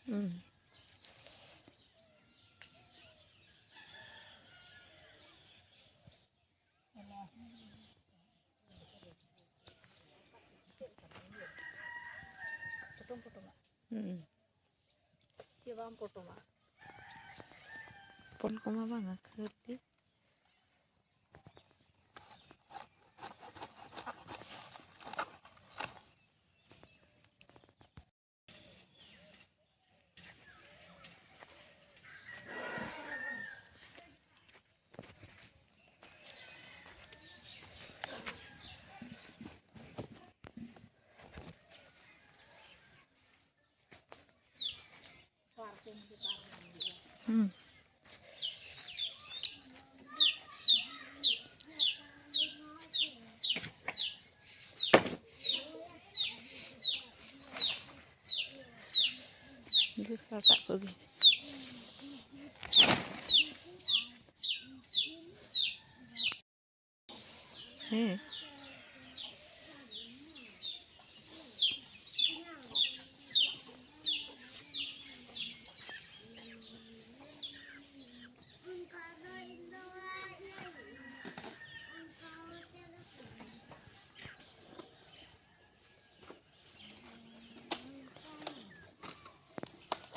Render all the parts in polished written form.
Potong-potong. Coba potong. Pon ko mabanga kerti. Dia tak pergi.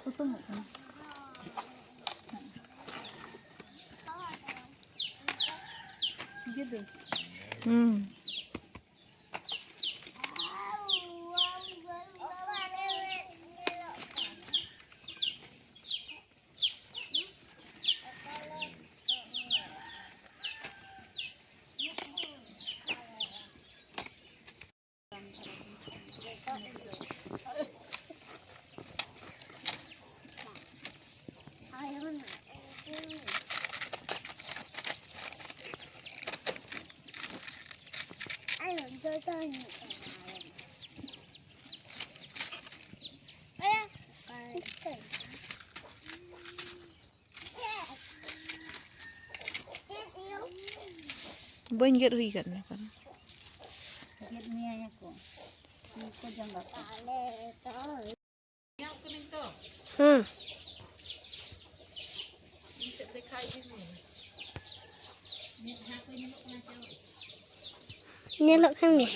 Potong. Gitu. Bañ get hui kan ni kan. Get niya ko. Ko jangga. Yang kuning to. Bisa dekai ini. Ni aku ni nak macam. Nyelok kan ni.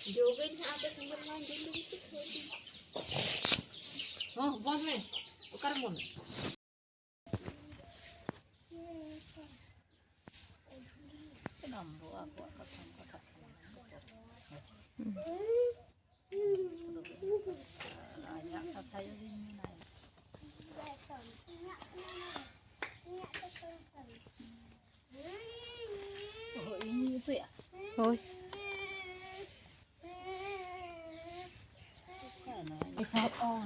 Jogen apa sumber main dulu itu. Oh, bos me. Ukar mon. Nambo aku kata. Ayah kata ini naik. Oh, ini itu ya? Oi. Bisa oh.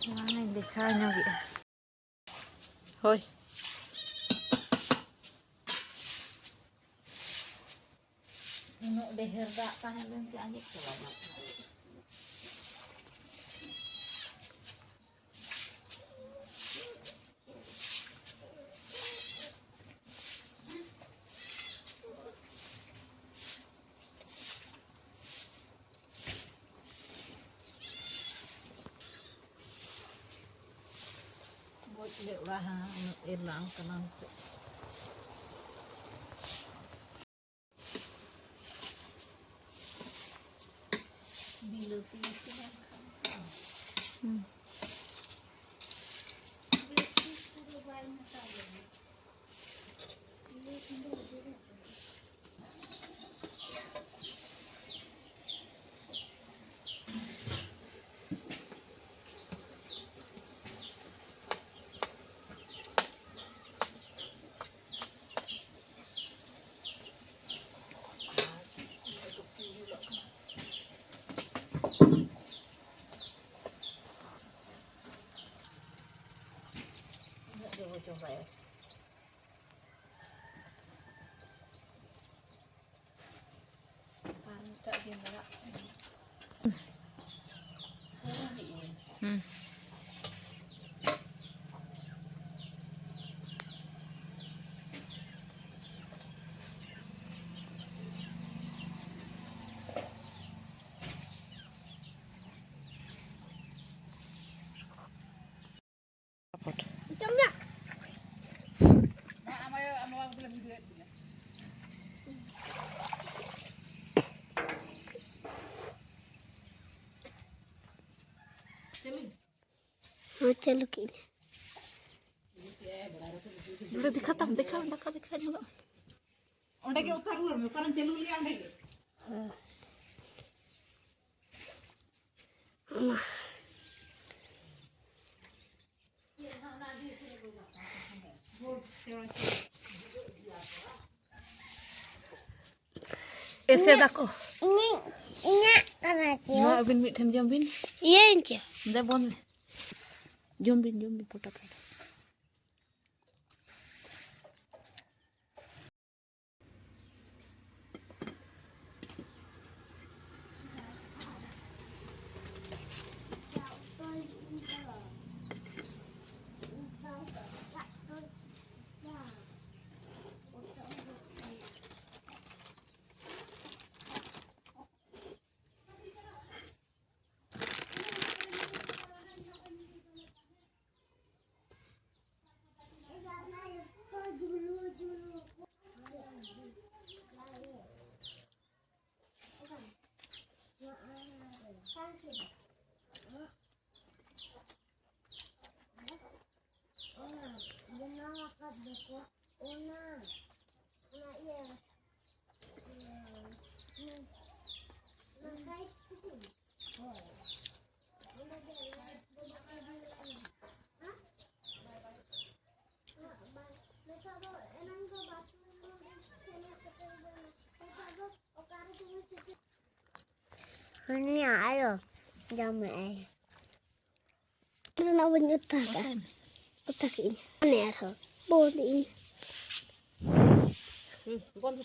Mana yang dekanya gitu. Hoi. Untuk deher tak tahan nanti anjing selamat. Buat dia lah hilang kenang. Bila tisu kan. Coba ya. Pantak dia nak. Macamnya. Macam lagi. Udah dikhatam, dekat juga. Onda ke utar lur, bukan celu li anda ke. Ese dako. Ini karena dia. Mau bin mit hem jom bin. Iya aja. Dah bon. Jom bin pota. Ini ayo, jamnya. Mana punya otak? Otak ini. Ini ya, boleh. Bukan